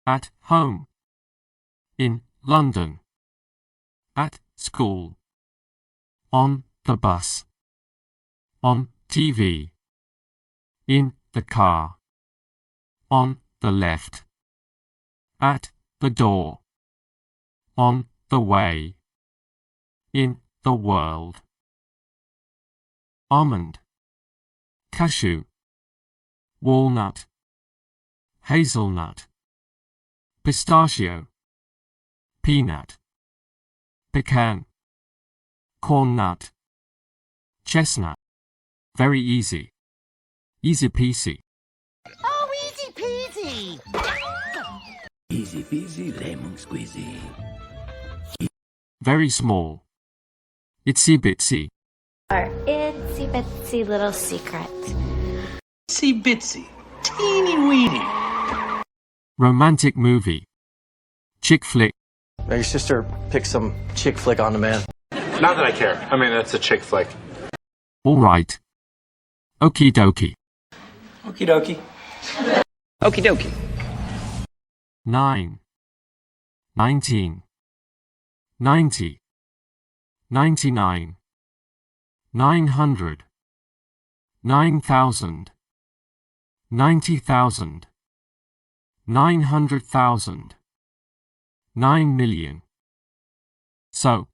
At home. In London. At school. On the bus. On TV. In the car. On the left. At the door. On the way. In the world. Almond. Cashew. Walnut. Hazelnut. Pistachio. Peanut. Pecan. Corn nut. Chestnut. Very easy. Easy peasy. Oh, easy peasy. Easy peasy lemon squeezy. Very small. Itsy bitsy. Our itsy bitsy little secret. Itsy bitsy. Teeny weeny. Romantic movie. Chick flick. Now your sister picked some chick flick on the man. Not that I care. I mean, that's a chick flick. All right. Okie dokie. Okie dokie. Okie dokie. 9. 19. 90. 99. 900. 9,000. 90,000. 900,000. 9 million. So.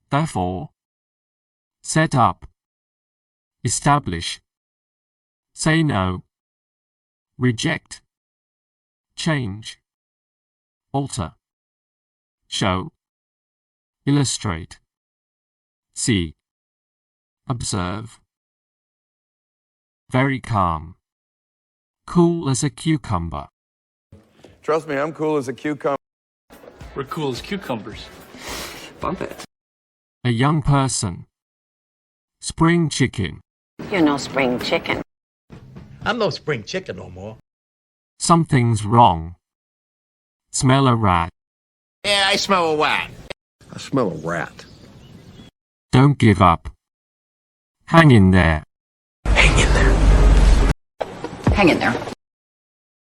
Therefore. Set up. Establish. Say no. Reject. Change. Alter. Show. Illustrate. See. Observe. Very calm. Cool as a cucumber. Trust me, I'm cool as a cucumber. We're cool as cucumbers. Bump it. A young person. Spring chicken. You're no spring chicken. I'm no spring chicken no more. Something's wrong. Smell a rat. Yeah, I smell a rat. I smell a rat. Don't give up. Hang in there. Hang in there. Hang in there.